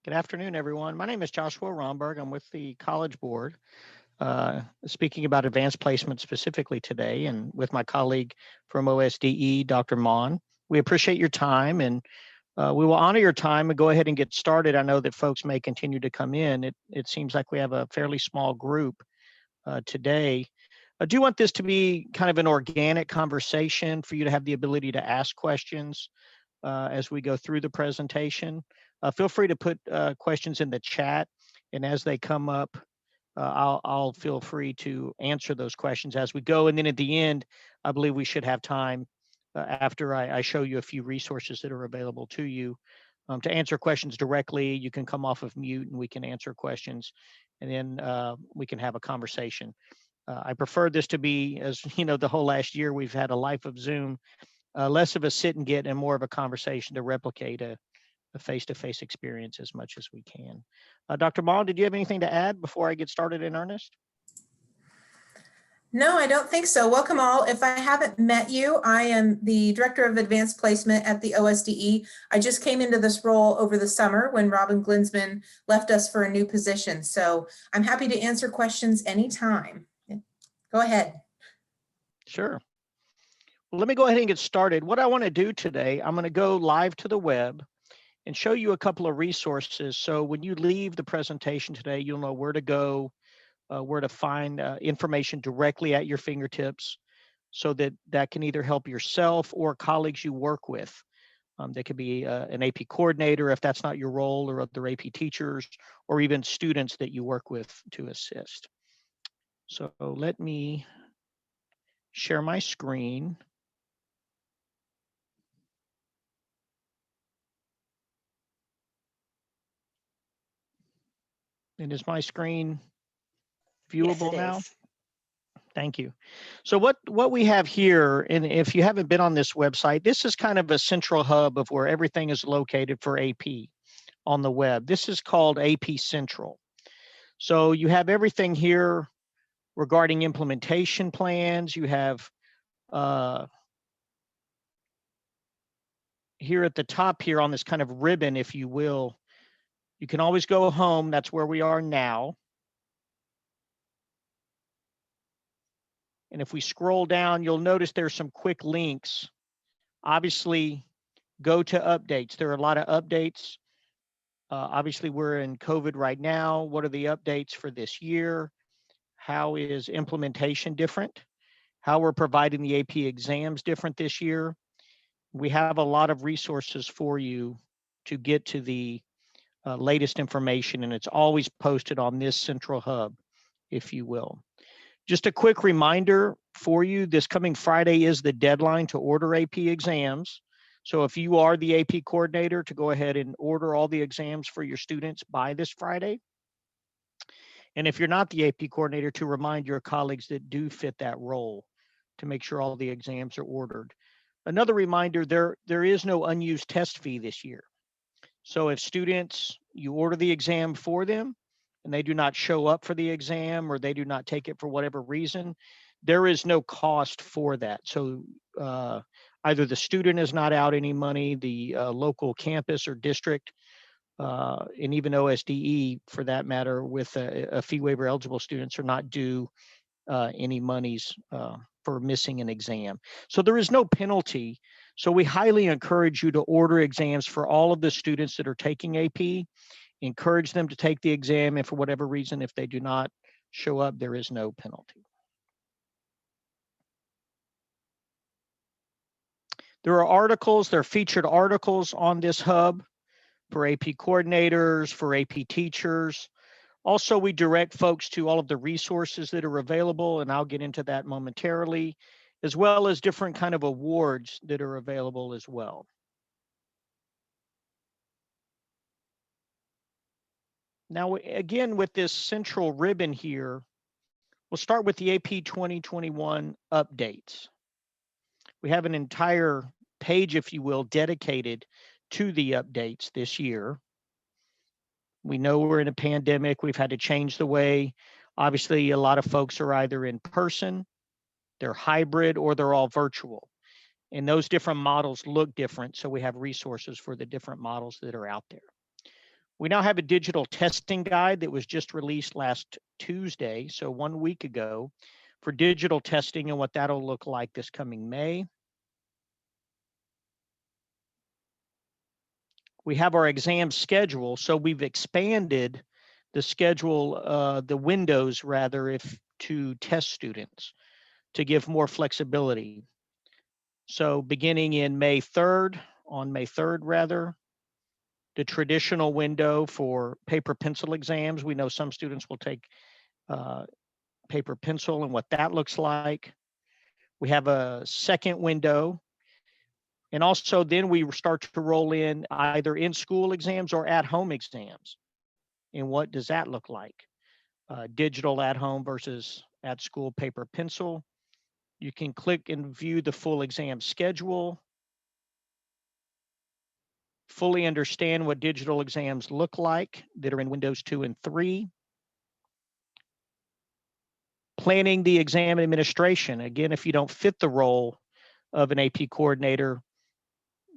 Good afternoon, everyone. My name is Joshua Romberg. I'm with the College Board, speaking about advanced placement specifically today, and with my colleague from OSDE, Dr. Mon. We appreciate your time, and we will honor your time and go ahead and get started. I know that folks may continue to come in. It seems like we have a fairly small group today. I do want this to be kind of an organic conversation for you to have the ability to ask questions as we go through the presentation. Feel free to put questions in the chat, and as they come up, I'll feel free to answer those questions as we go. And then at the end, I believe we should have time after I show you a few resources that are available to you to answer questions directly. You can come off of mute and we can answer questions, and then we can have a conversation. I prefer this to be, as you know, the whole last year we've had a life of Zoom, less of a sit and get and more of a conversation to replicate a face-to-face experience as much as we can. Dr. Ball, did you have anything to add before I get started in earnest? No, I don't think so. Welcome all. If I haven't met you, I am the Director of Advanced Placement at the OSDE. I just came into this role over the summer when Robin Glinsman left us for a new position. So I'm happy to answer questions anytime. Go ahead. Sure. Well, let me go ahead and get started. What I want to do today, I'm going to go live to the web and show you a couple of resources. So when you leave the presentation today, you'll know where to go, where to find information directly at your fingertips, so that that can either help yourself or colleagues you work with. They could be an AP coordinator if that's not your role, or other AP teachers, or even students that you work with to assist. So let me share my screen. And is my screen viewable now? Thank you. So what we have here, and if you haven't been on this website, this is kind of a central hub of where everything is located for AP on the web. This is called AP Central. So you have everything here regarding implementation plans. You have here at the top here on this kind of ribbon, if you will, you can always go home. That's where we are now. And if we scroll down, you'll notice there's some quick links. Obviously, go to updates. There are a lot of updates. Obviously, we're in COVID right now. What are the updates for this year? How is implementation different? How we're providing the AP exams different this year? We have a lot of resources for you to get to the latest information, and it's always posted on this central hub, if you will. Just a quick reminder for you, this coming Friday is the deadline to order AP exams. So if you are the AP coordinator, to go ahead and order all the exams for your students by this Friday. And if you're not the AP coordinator, to remind your colleagues that do fit that role to make sure all the exams are ordered. Another reminder, there is no unused test fee this year. So if students, you order the exam for them and they do not show up for the exam, or they do not take it for whatever reason, there is no cost for that. So either the student is not out any money, the local campus or district, and even OSDE for that matter, with a fee waiver eligible students, are not due any monies for missing an exam. So there is no penalty. So we highly encourage you to order exams for all of the students that are taking AP. Encourage them to take the exam, and for whatever reason, if they do not show up, there is no penalty. There are articles, there are featured articles on this hub for AP coordinators, for AP teachers. Also, we direct folks to all of the resources that are available, and I'll get into that momentarily, as well as different kind of awards that are available as well. Now, again, with this central ribbon here, we'll start with the AP 2021 updates. We have an entire page, if you will, dedicated to the updates this year. We know we're in a pandemic. We've had to change the way. Obviously, a lot of folks are either in person, they're hybrid, or they're all virtual. And those different models look different. So we have resources for the different models that are out there. We now have a digital testing guide that was just released last Tuesday, so 1 week ago, for digital testing and what that'll look like this coming May. We have our exam schedule, so we've expanded the schedule, the windows rather, to test students to give more flexibility. So beginning in May 3rd, on May 3rd rather, the traditional window for paper pencil exams. We know some students will take paper pencil and what that looks like. We have a second window. And also then we start to roll in either in-school exams or at-home exams. And what does that look like? Digital at home versus at school paper pencil. You can click and view the full exam schedule. Fully understand what digital exams look like that are in Windows 2 and 3. Planning the exam administration. Again, if you don't fit the role of an AP coordinator,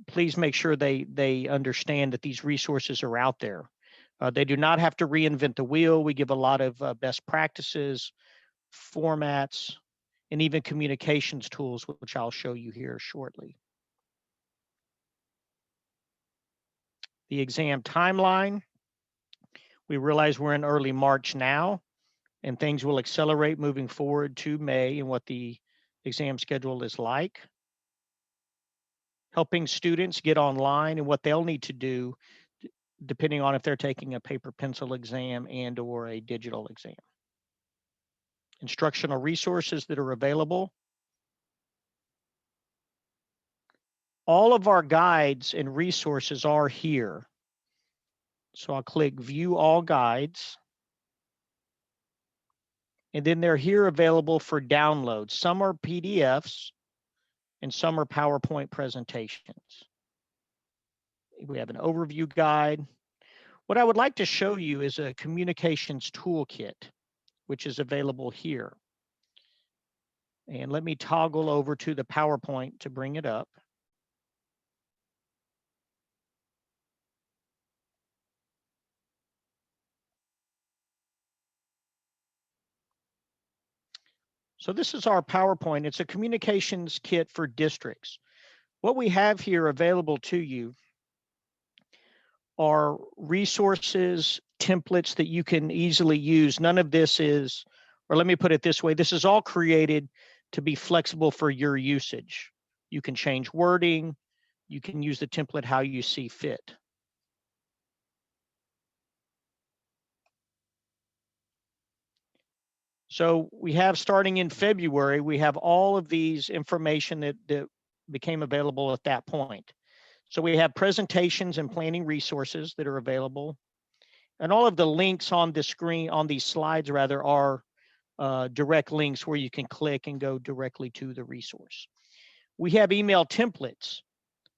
please make sure they understand that these resources are out there. They do not have to reinvent the wheel. We give a lot of best practices, formats, and even communications tools, which I'll show you here shortly. The exam timeline. We realize we're in early March now, and things will accelerate moving forward to May and what the exam schedule is like. Helping students get online and what they'll need to do depending on if they're taking a paper pencil exam and or a digital exam. Instructional resources that are available. All of our guides and resources are here. So I'll click View All Guides. And then they're here available for download. Some are PDFs and some are PowerPoint presentations. We have an overview guide. What I would like to show you is a communications toolkit, which is available here. And let me toggle over to the PowerPoint to bring it up. So this is our PowerPoint. It's a communications kit for districts. What we have here available to you are resources, templates that you can easily use. None of this is, or let me put it this way, this is all created to be flexible for your usage. You can change wording, you can use the template how you see fit. So we have, starting in February, we have all of these information that became available at that point. So we have presentations and planning resources that are available. And all of the links on the screen, on these slides rather, are direct links where you can click and go directly to the resource. We have email templates,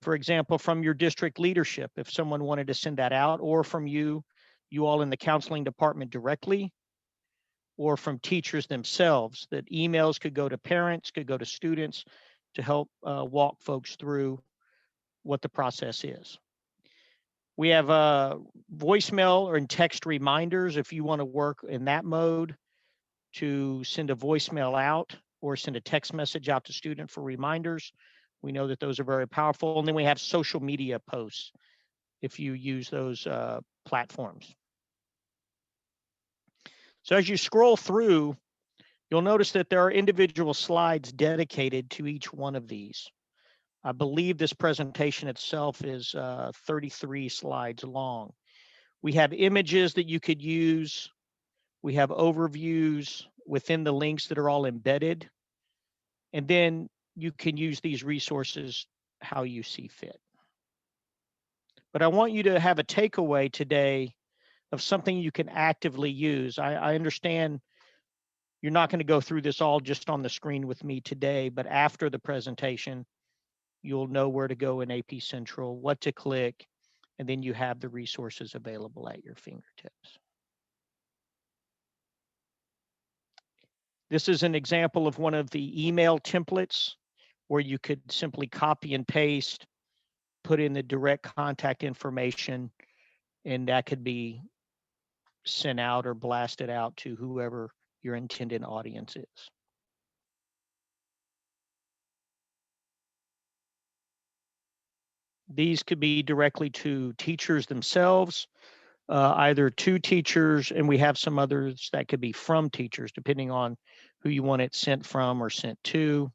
for example, from your district leadership, if someone wanted to send that out, or from you all in the counseling department directly, or from teachers themselves, that emails could go to parents, could go to students to help walk folks through what the process is. We have voicemail or text reminders if you want to work in that mode, to send a voicemail out or send a text message out to student for reminders. We know that those are very powerful. And then we have social media posts if you use those platforms. So as you scroll through, you'll notice that there are individual slides dedicated to each one of these. I believe this presentation itself is 33 slides long. We have images that you could use. We have overviews within the links that are all embedded. And then you can use these resources how you see fit. But I want you to have a takeaway today of something you can actively use. I understand you're not going to go through this all just on the screen with me today, but after the presentation, you'll know where to go in AP Central, what to click, and then you have the resources available at your fingertips. This is an example of one of the email templates where you could simply copy and paste, put in the direct contact information, and that could be sent out or blasted out to whoever your intended audience is. These could be directly to teachers themselves, either to teachers, and we have some others that could be from teachers, depending on who you want it sent from or sent to.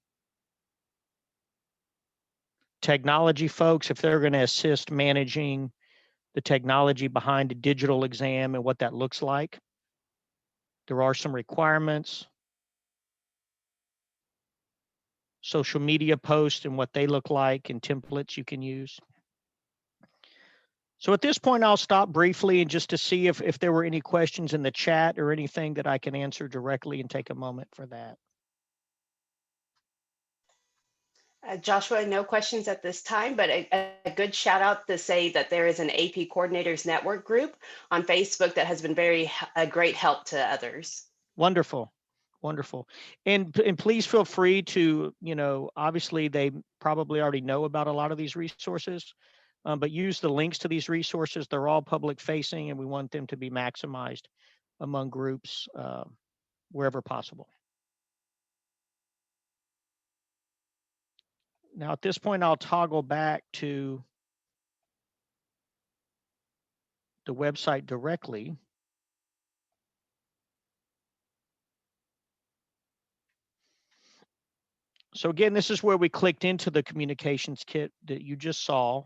Technology folks, if they're going to assist managing the technology behind a digital exam and what that looks like. There are some requirements. Social media posts and what they look like and templates you can use. So at this point, I'll stop briefly and just to see if there were any questions in the chat or anything that I can answer directly and take a moment for that. Joshua, no questions at this time, but a good shout out to say that there is an AP Coordinators Network group on Facebook that has been a great help to others. Wonderful. Wonderful. And please feel free to, obviously they probably already know about a lot of these resources, but use the links to these resources. They're all public facing and we want them to be maximized among groups wherever possible. Now, at this point, I'll toggle back to the website directly. So again, this is where we clicked into the communications kit that you just saw.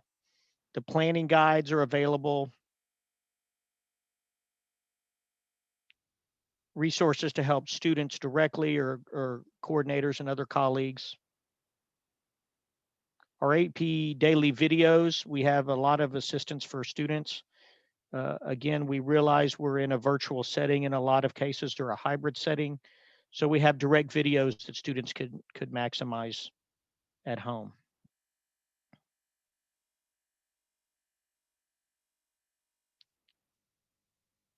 The planning guides are available. Resources to help students directly or coordinators and other colleagues. Our AP daily videos, we have a lot of assistance for students. Again, we realize we're in a virtual setting in a lot of cases or a hybrid setting. So we have direct videos that students could maximize at home.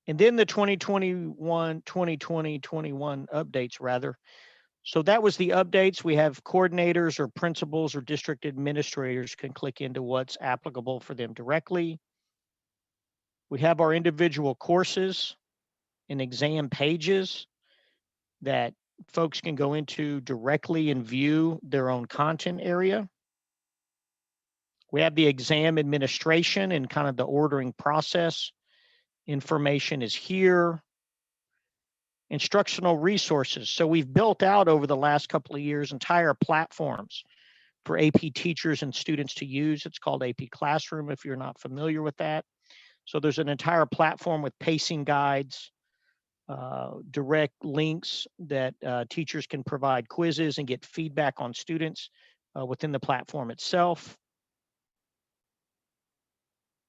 And then the 2021 updates rather. So that was the updates. We have coordinators or principals or district administrators can click into what's applicable for them directly. We have our individual courses and exam pages that folks can go into directly and view their own content area. We have the exam administration and kind of the ordering process. Information is here. Instructional resources. So we've built out over the last couple of years entire platforms for AP teachers and students to use. It's called AP Classroom if you're not familiar with that. So there's an entire platform with pacing guides, direct links that teachers can provide quizzes and get feedback on students within the platform itself.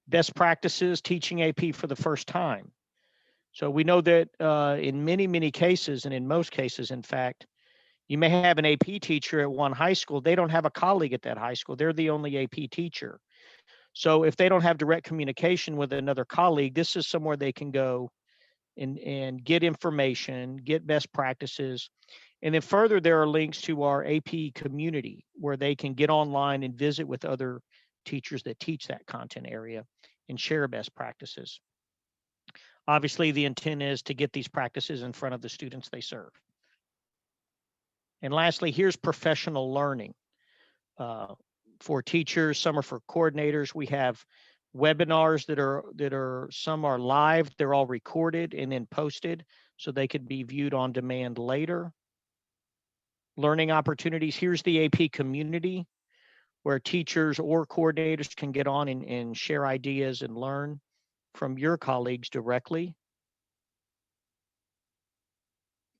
Best practices teaching AP for the first time. So we know that in many cases, and in most cases, in fact, you may have an AP teacher at one high school. They don't have a colleague at that high school. They're the only AP teacher. So if they don't have direct communication with another colleague, this is somewhere they can go and get information, get best practices. And then further, there are links to our AP community where they can get online and visit with other teachers that teach that content area and share best practices. Obviously, the intent is to get these practices in front of the students they serve. And lastly, here's professional learning for teachers. Some are for coordinators. We have webinars that are some are live. They're all recorded and then posted so they could be viewed on demand later. Learning opportunities. Here's the AP community where teachers or coordinators can get on and share ideas and learn from your colleagues directly.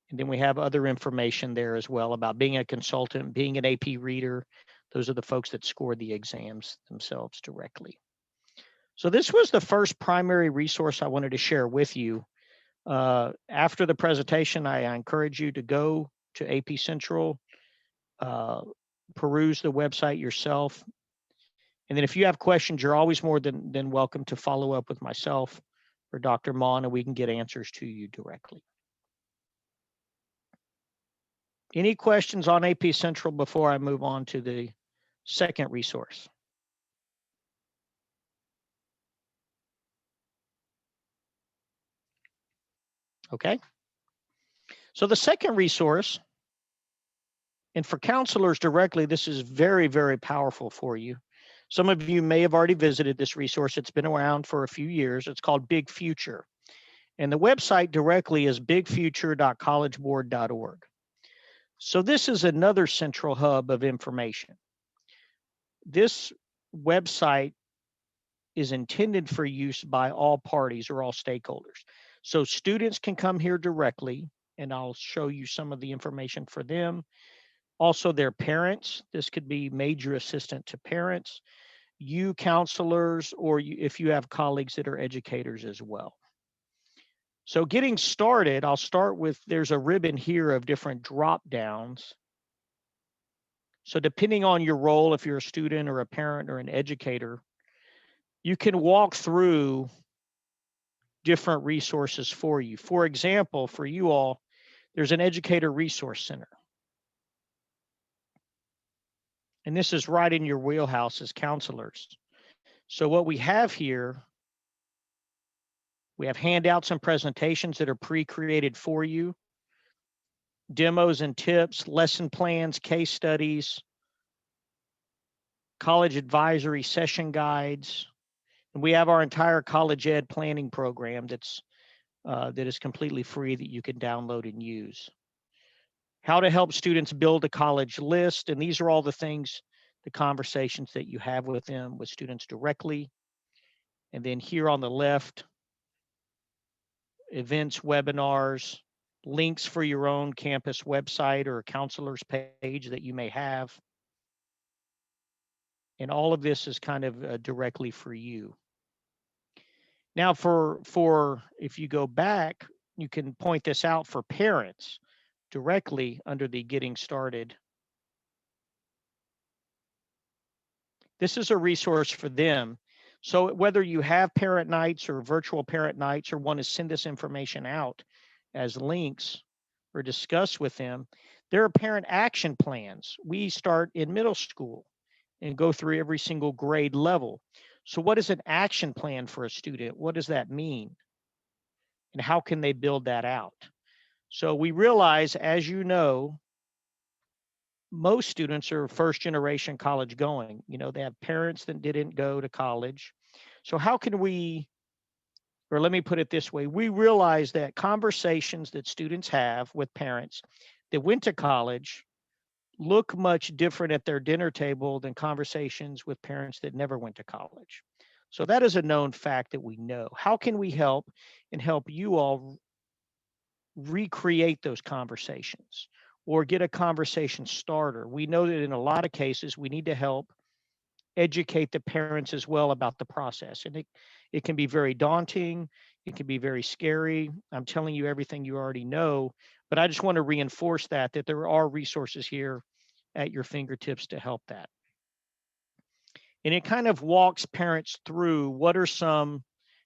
And then we have other information there as well about being a consultant, being an AP reader. Those are the folks that score the exams themselves directly. So this was the first primary resource I wanted to share with you. After the presentation, I encourage you to go to AP Central, peruse the website yourself. And then if you have questions, you're always more than welcome to follow up with myself or Dr. Mon, and we can get answers to you directly. Any questions on AP Central before I move on to the second resource? Okay. So the second resource, and for counselors directly, this is very, very powerful for you. Some of you may have already visited this resource. It's been around for a few years. It's called Big Future. And the website directly is bigfuture.collegeboard.org. So this is another central hub of information. This website is intended for use by all parties or all stakeholders. So students can come here directly, and I'll show you some of the information for them. Also, their parents. This could be major assistant to parents, you counselors, or if you have colleagues that are educators as well. So getting started, I'll start with, there's a ribbon here of different drop downs. So depending on your role, if you're a student or a parent or an educator, you can walk through different resources for you. For example, for you all, there's an Educator Resource Center. And this is right in your wheelhouse as counselors. So what we have here, we have handouts and presentations that are pre-created for you, demos and tips, lesson plans, case studies, college advisory session guides. And we have our entire college ed planning program that is completely free that you can download and use. How to help students build a college list. And these are all the things, the conversations that you have with them, with students directly. And then here on the left, events, webinars, links for your own campus website or counselor's page that you may have. And all of this is kind of directly for you. Now for if you go back, you can point this out for parents directly under the Getting Started. This is a resource for them. So whether you have parent nights or virtual parent nights or want to send this information out as links or discuss with them, there are parent action plans. We start in middle school and go through every single grade level. So what is an action plan for a student? What does that mean? And how can they build that out? So we realize, as you know, most students are first generation college going. You know, they have parents that didn't go to college. So how can we, or let me put it this way, we realize that conversations that students have with parents that went to college look much different at their dinner table than conversations with parents that never went to college. So that is a known fact that we know. How can we help and help you all recreate those conversations or get a conversation starter? We know that in a lot of cases, we need to help educate the parents as well about the process. And it can be very daunting. It can be very scary. I'm telling you everything you already know, but I just want to reinforce that there are resources here at your fingertips to help that. And it kind of walks parents through what are some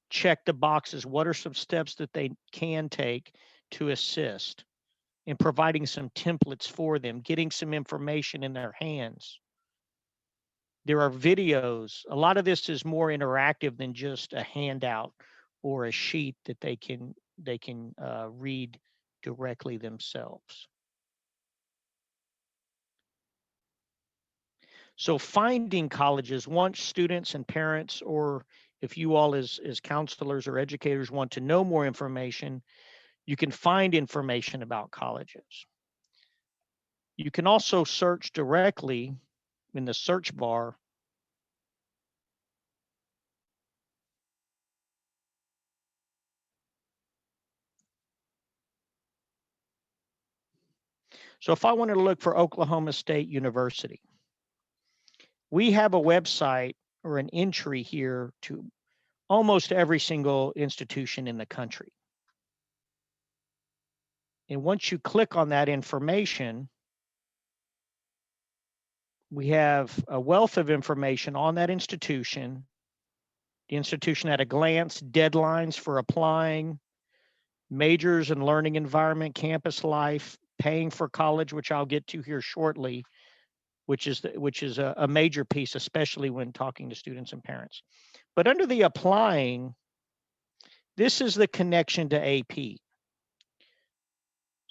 check the boxes, what are some steps that they can take to assist in providing some templates for them, getting some information in their hands. There are videos. A lot of this is more interactive than just a handout or a sheet that they can read directly themselves. So finding colleges, once students and parents, or if you all as counselors or educators want to know more information, you can find information about colleges. You can also search directly in the search bar. So if I wanted to look for Oklahoma State University, we have a website or an entry here to almost every single institution in the country. And once you click on that information, we have a wealth of information on that institution, the institution at a glance, deadlines for applying, majors and learning environment, campus life, paying for college, which I'll get to here shortly, which is a major piece, especially when talking to students and parents. But under the applying, this is the connection to AP.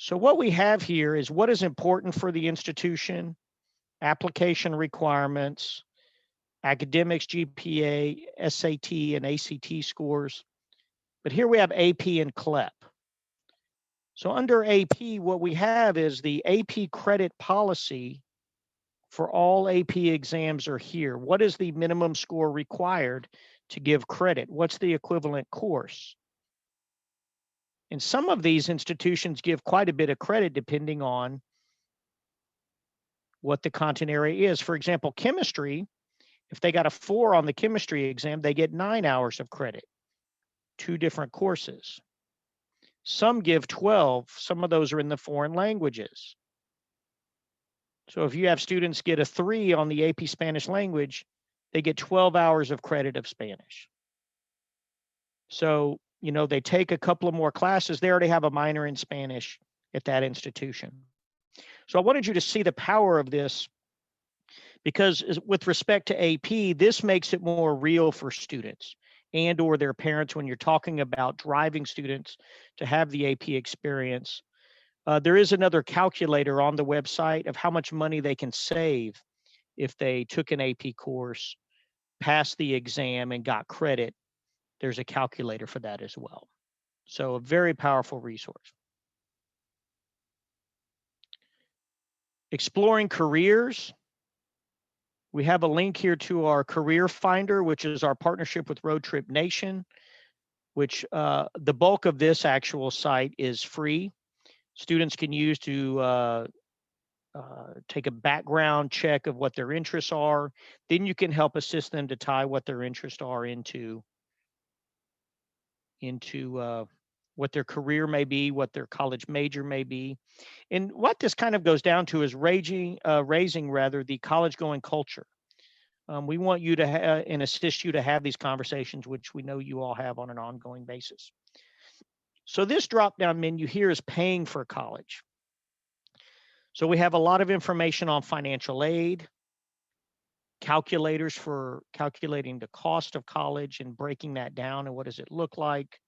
So what we have here is what is important for the institution, application requirements, academics, GPA, SAT, and ACT scores. But here we have AP and CLEP. So under AP, what we have is the AP credit policy for all AP exams are here. What is the minimum score required to give credit? What's the equivalent course? And some of these institutions give quite a bit of credit depending on what the content area is. For example, chemistry, if they got a 4 on the chemistry exam, they get 9 hours of credit, 2 different courses. Some give 12. Some of those are in the foreign languages. So if you have students get a 3 on the AP Spanish language, they get 12 hours of credit of Spanish. So, you know, they take a couple of more classes. They already have a minor in Spanish at that institution. So I wanted you to see the power of this because with respect to AP, this makes it more real for students and or their parents when you're talking about driving students to have the AP experience. There is another calculator on the website of how much money they can save if they took an AP course, passed the exam, and got credit. There's a calculator for that as well. So a very powerful resource. Exploring careers. We have a link here to our career finder, which is our partnership with Road Trip Nation, which the bulk of this actual site is free. Students can use to take a background check of what their interests are. Then you can help assist them to tie what their interests are into what their career may be, what their college major may be. And what this kind of goes down to is raising the college going culture. We want you to and assist you to have these conversations, which we know you all have on an ongoing basis. So this drop-down menu here is paying for college. So we have a lot of information on financial aid, calculators for calculating the cost of college and breaking that down and what does it look like,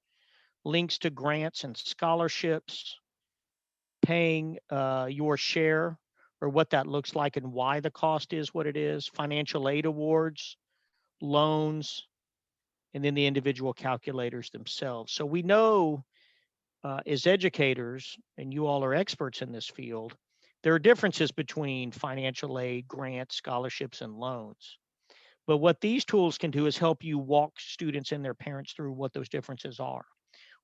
links to grants and scholarships, paying your share or what that looks like and why the cost is what it is, financial aid awards, loans, and then the individual calculators themselves. So we know as educators, and you all are experts in this field, there are differences between financial aid, grants, scholarships, and loans. But what these tools can do is help you walk students and their parents through what those differences are.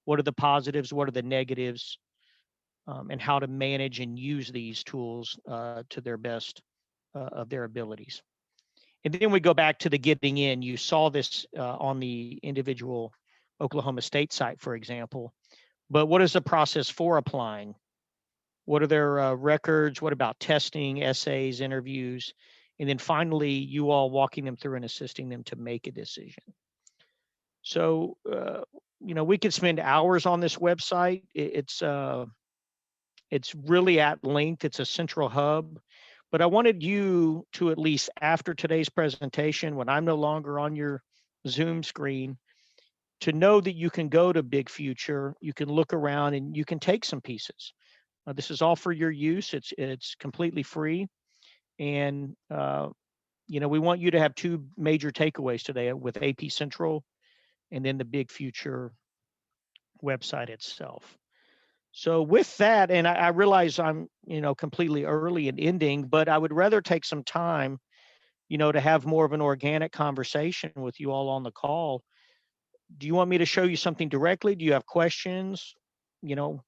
What are the positives? What are the negatives? And how to manage and use these tools to their best of their abilities. And then we go back to the getting in. You saw this on the individual Oklahoma State site, for example. But what is the process for applying? What are their records? What about testing, essays, interviews? And then finally, you all walking them through and assisting them to make a decision. So, you know, we could spend hours on this website. It's really at length. It's a central hub. But I wanted you to at least after today's presentation, when I'm no longer on your Zoom screen, to know that you can go to Big Future, you can look around and you can take some pieces. This is all for your use. It's completely free. And, you know, we want you to have 2 major takeaways today with AP Central and then the Big Future website itself. So with that, and I realize I'm, you know, completely early and ending, but I would rather take some time, you know, to have more of an organic conversation with you all on the call. Do you want me to show you something directly? Do you have questions? You know,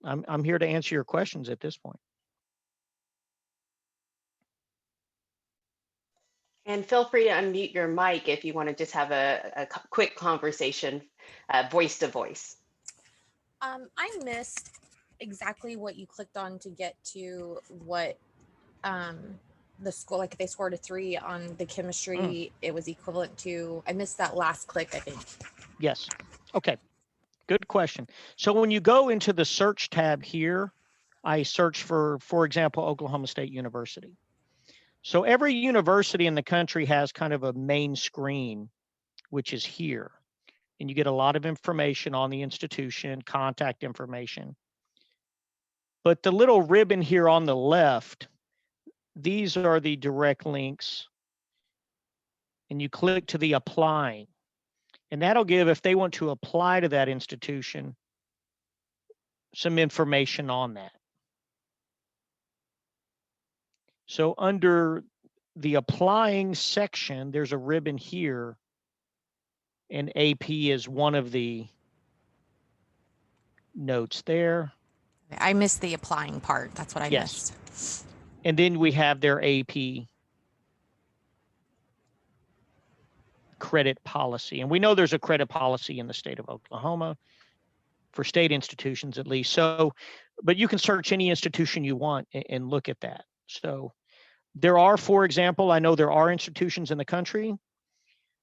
I'm here to answer your questions at this point. And feel free to unmute your mic if you want to just have a quick conversation, voice to voice. I missed exactly what you clicked on to get to what the score, like if they scored a 3 on the chemistry, it was equivalent to, I missed that last click, I think. Yes. Okay. Good question. So when you go into the search tab here, I search for example, Oklahoma State University. So every university in the country has kind of a main screen, which is here. And you get a lot of information on the institution, contact information. But the little ribbon here on the left, these are the direct links. And you click to the applying. And that'll give, if they want to apply to that institution, some information on that. So under the applying section, there's a ribbon here, and AP is one of the notes there. I missed the applying part. That's what I Yes. missed. And then we have their AP credit policy. And we know there's a credit policy in the state of Oklahoma for state institutions at least. So, but you can search any institution you want and look at that. So there are, for example, I know there are institutions in the country,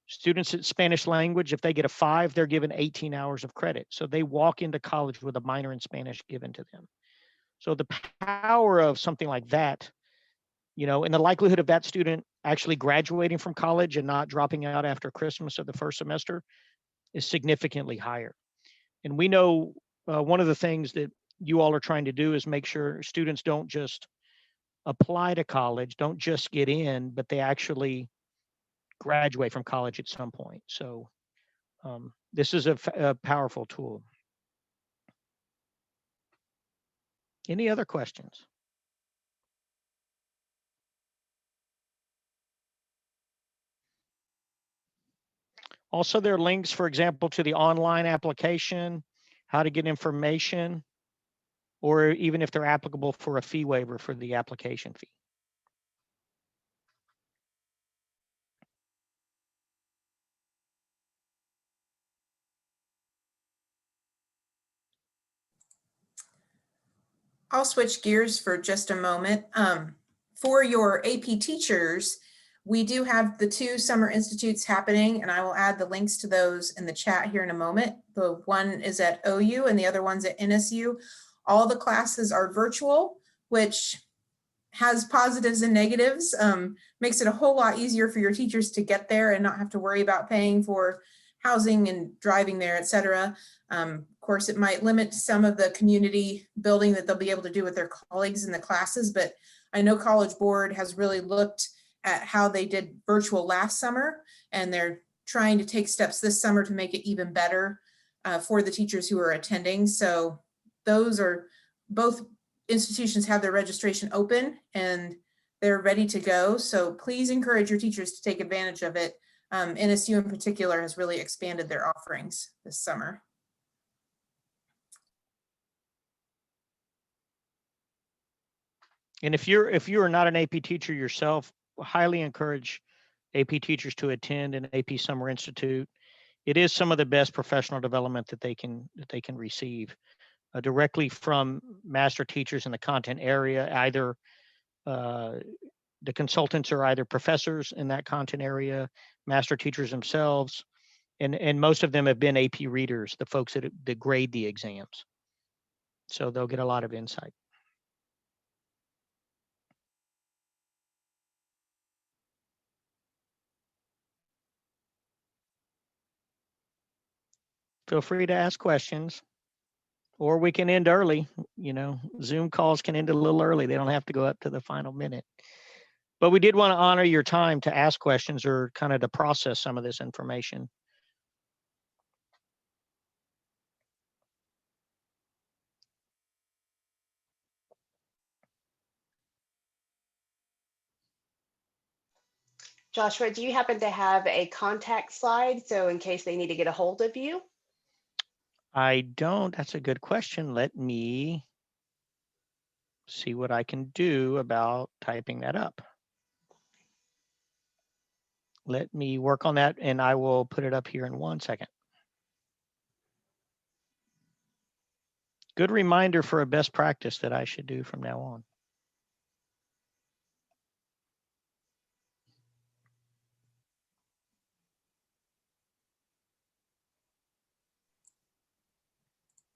students at Spanish language, if they get a 5, they're given 18 hours of credit. So they walk into college with a minor in Spanish given to them. So the power of something like that, you know, and the likelihood of that student actually graduating from college and not dropping out after Christmas of the first semester is significantly higher. And we know one of the things that you all are trying to do is make sure students don't just apply to college, don't just get in, but they actually graduate from college at some point. So this is a powerful tool. Any other questions? Also, there are links, for example, to the online application, how to get information, or even if they're applicable for a fee waiver for the application fee. I'll switch gears for just a moment. For your AP teachers, we do have the 2 summer institutes happening, and I will add the links to those in the chat here in a moment. The one is at OU and the other one's at NSU. All the classes are virtual, which has positives and negatives, makes it a whole lot easier for your teachers to get there and not have to worry about paying for housing and driving there, et cetera. Of course, it might limit some of the community building that they'll be able to do with their colleagues in the classes, but I know College Board has really looked at how they did virtual last summer, and they're trying to take steps this summer to make it even better for the teachers who are attending. So those are, both institutions have their registration open and they're ready to go. So please encourage your teachers to take advantage of it. NSU in particular has really expanded their offerings this summer. And if you're not an AP teacher yourself, highly encourage AP teachers to attend an AP Summer Institute. It is some of the best professional development that they can receive directly from master teachers in the content area. Either the consultants are either professors in that content area, master teachers themselves, and most of them have been AP readers, the folks that grade the exams. So they'll get a lot of insight. Feel free to ask questions, or we can end early. You know, Zoom calls can end a little early. They don't have to go up to the final minute. But we did want to honor your time to ask questions or kind of to process some of this information. Joshua, do you happen to have a contact slide? So in case they need to get a hold of you? I don't. That's a good question. Let me see what I can do about typing that up. Let me work on that and I will put it up here in 1 second. Good reminder for a best practice that I should do from now on.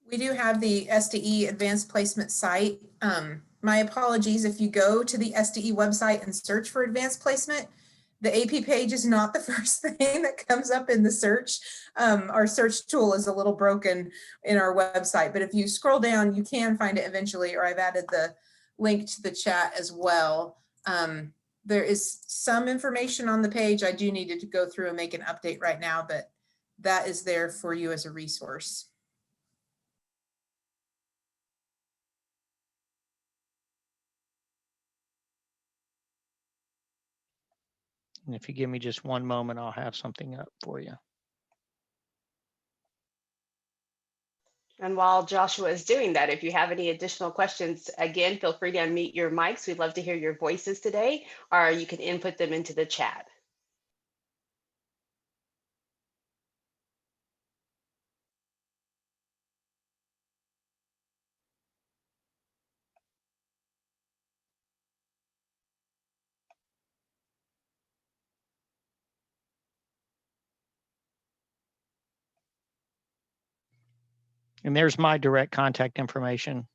We do have the SDE Advanced Placement site. My apologies, if you go to the SDE website and search for Advanced Placement, The AP page is not the first thing that comes up in the search. Our search tool is a little broken in our website, but if you scroll down, you can find it eventually, or I've added the link to the chat as well. There is some information on the page. I do need to go through and make an update right now, but that is there for you as a resource. And if you give me just one moment, I'll have something up for you. And while Joshua is doing that, if you have any additional questions, again, feel free to unmute your mics. We'd love to hear your voices today, or you can input them into the chat. And there's my direct contact information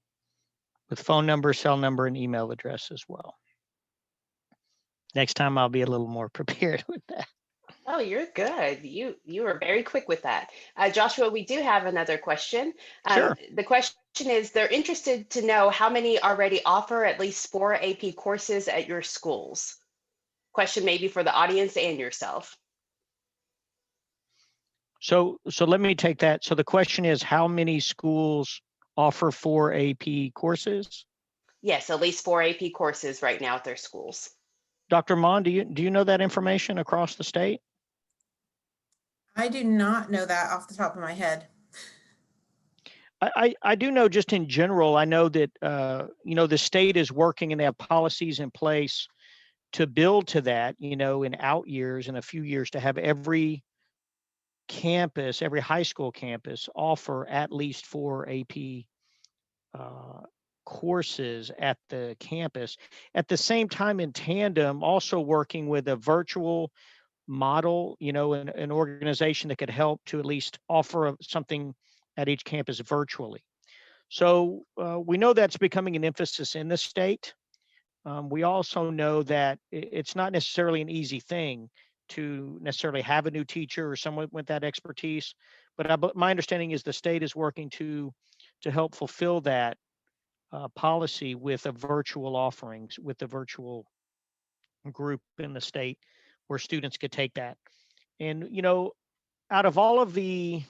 with phone number, cell number, and email address as well. Next time I'll be a little more prepared with that. Oh, you're good. You were very quick with that. Joshua, we do have another question. Sure. The question is, they're interested to know how many already offer at least 4 AP courses at your schools. Question maybe for the audience and yourself. So let me take that. So the question is, how many schools offer 4 AP courses? Yes, at least 4 AP courses right now at their schools. Dr. Mon, do you know that information across the state? I do not know that off the top of my head. I do know just in general, I know that, the state is working and they have policies in place to build to that, in out years, in a few years, to have every campus, every high school campus offer at least 4 AP courses at the campus. At the same time, in tandem, also working with a virtual model, an organization that could help to at least offer something at each campus virtually. So we know that's becoming an emphasis in the state. We also know that it's not necessarily an easy thing to necessarily have a new teacher or someone with that expertise, but my understanding is the state is working to help fulfill that policy with a virtual offerings, with the virtual group in the state where students could take that. And, out of all of the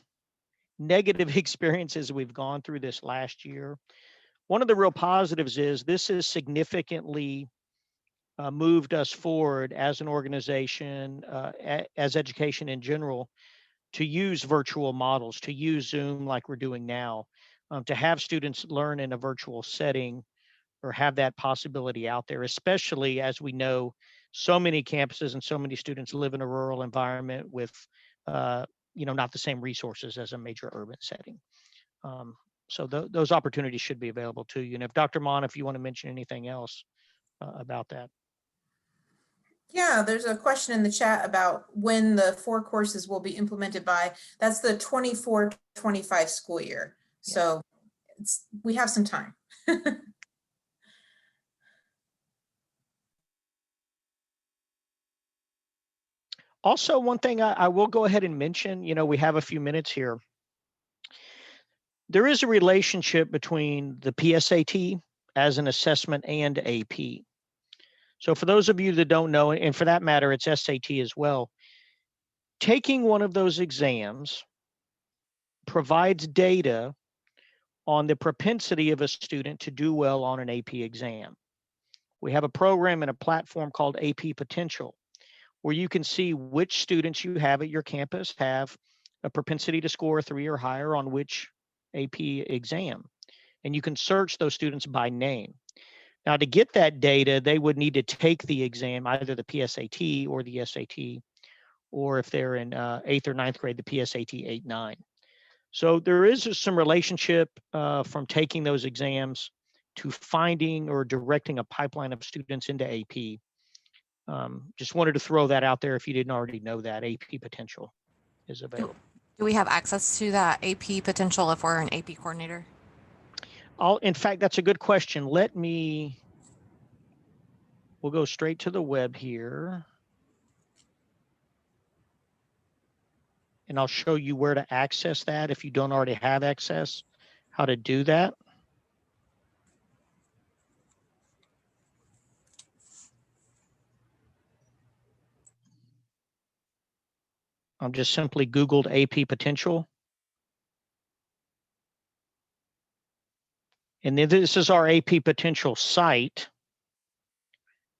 negative experiences we've gone through this last year, one of the real positives is this has significantly moved us forward as an organization, as education in general, to use virtual models, to use Zoom like we're doing now, to have students learn in a virtual setting or have that possibility out there, especially as we know so many campuses and so many students live in a rural environment with, not the same resources as a major urban setting. So those opportunities should be available to you. And if Dr. Mon, if you want to mention anything else about that. Yeah, there's a question in the chat about when the 4 courses will be implemented by. That's the 24-25 school year. Yeah. So we have some time. Also, one thing I will go ahead and mention, we have a few minutes here. There is a relationship between the PSAT as an assessment and AP. So for those of you that don't know, and for that matter, it's SAT as well, taking one of those exams provides data on the propensity of a student to do well on an AP exam. We have a program and a platform called AP Potential, where you can see which students you have at your campus have a propensity to score 3 or higher on which AP exam. And you can search those students by name. Now, to get that data, they would need to take the exam, either the PSAT or the SAT, or if they're in 8th or 9th grade, the PSAT 8-9. So there is some relationship from taking those exams to finding or directing a pipeline of students into AP. Just wanted to throw that out there if you didn't already know that AP Potential is available. Do we have access to that AP Potential if we're an AP coordinator? In fact, that's a good question. We'll go straight to the web here. and I'll show you where to access that if you don't already have access, how to do that. I've just simply Googled AP Potential. And then this is our AP Potential site.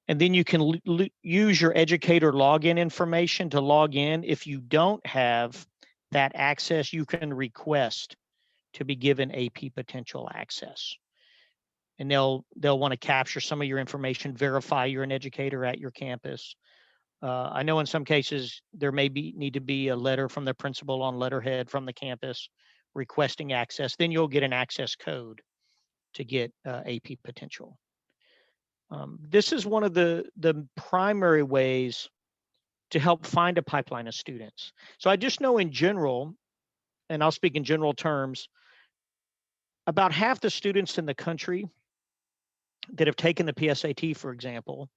And then you can use your educator login information to log in. If you don't have that access, you can request to be given AP Potential access. And they'll want to capture some of your information, verify you're an educator at your campus. I know in some cases there may need to be a letter from the principal on letterhead from the campus requesting access. Then you'll get an access code to get AP Potential. This is one of the primary ways to help find a pipeline of students. So I just know in general, and I'll speak in general terms, about half the students in the country that have taken the PSAT, for example,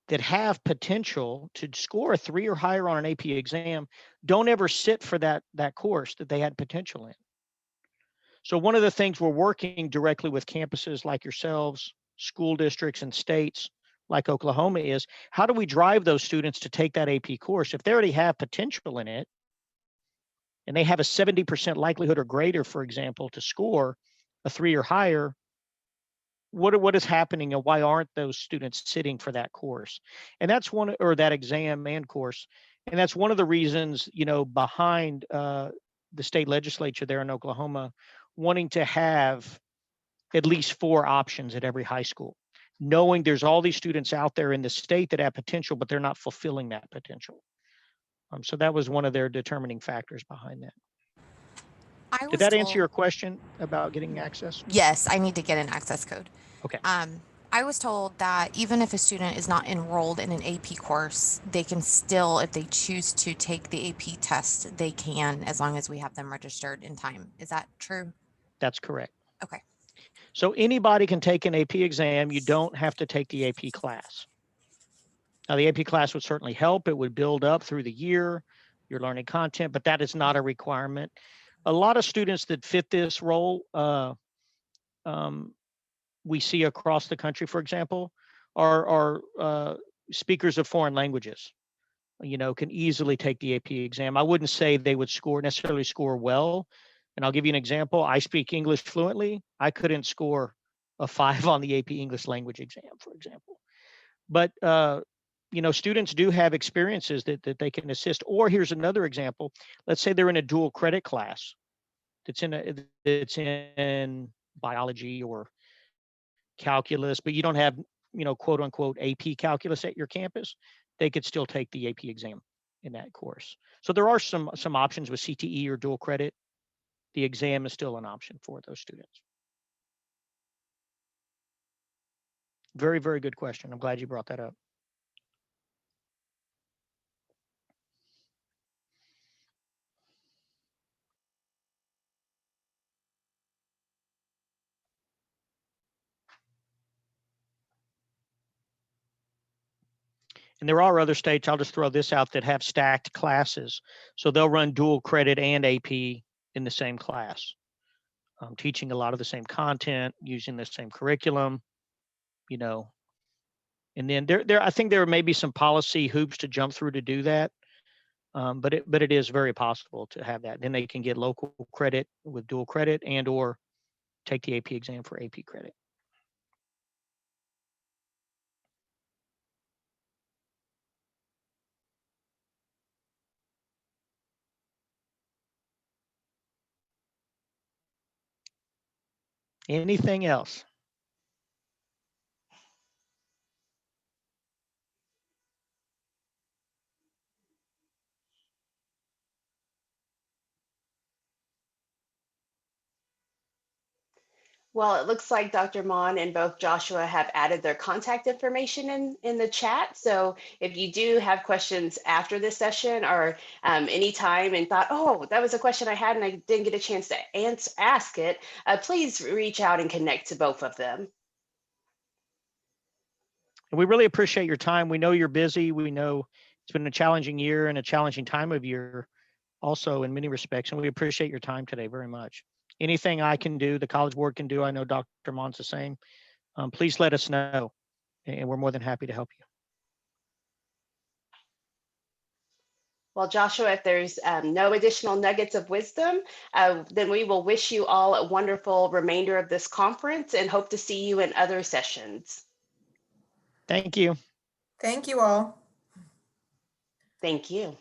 that have potential to score a 3 or higher on an AP exam, don't ever sit for that course that they had potential in. So one of the things we're working directly with campuses like yourselves, school districts and states like Oklahoma is, how do we drive those students to take that AP course? If they already have potential in it, and they have a 70% likelihood or greater, for example, to score a 3 or higher, what is happening and why aren't those students sitting for that course? And that's one, or that exam and course. And that's one of the reasons, behind the state legislature there in Oklahoma wanting to have at least 4 options at every high school, knowing there's all these students out there in the state that have potential, but they're not fulfilling that potential. So that was one of their determining factors behind that. Did that answer your question about getting access? Yes, I need to get an access code. Okay. I was told that even if a student is not enrolled in an AP course, they can still, if they choose to take the AP test, they can, as long as we have them registered in time. Is that true? That's correct. Okay. So anybody can take an AP exam. You don't have to take the AP class. Now, the AP class would certainly help. It would build up through the year, your learning content, but that is not a requirement. A lot of students that fit this role, we see across the country, for example, are speakers of foreign languages, can easily take the AP exam. I wouldn't say they would necessarily score well. And I'll give you an example. I speak English fluently. I couldn't score a 5 on the AP English language exam, for example. But, students do have experiences that they can assist. Or here's another example. Let's say they're in a dual credit class that's in biology or calculus, but you don't have, quote unquote, AP calculus at your campus. They could still take the AP exam in that course. So there are some options with CTE or dual credit. The exam is still an option for those students. Very, very good question. I'm glad you brought that up. And there are other states, I'll just throw this out, that have stacked classes. So they'll run dual credit and AP in the same class, teaching a lot of the same content, using the same curriculum, And then I think there may be some policy hoops to jump through to do that. But it is very possible to have that. Then they can get local credit with dual credit and or take the AP exam for AP credit. Anything else? Well, it looks like Dr. Mon and both Joshua have added their contact information in the chat. So if you do have questions after this session or anytime and thought, oh, that was a question I had and I didn't get a chance to ask it, please reach out and connect to both of them. And we really appreciate your time. We know you're busy. We know it's been a challenging year and a challenging time of year. also in many respects, and we appreciate your time today very much. Anything I can do, the College Board can do, I know Dr. Mon's the same. Please let us know, and we're more than happy to help you. Well, Joshua, if there's no additional nuggets of wisdom, then we will wish you all a wonderful remainder of this conference and hope to see you in other sessions. Thank you. Thank you all. Thank you.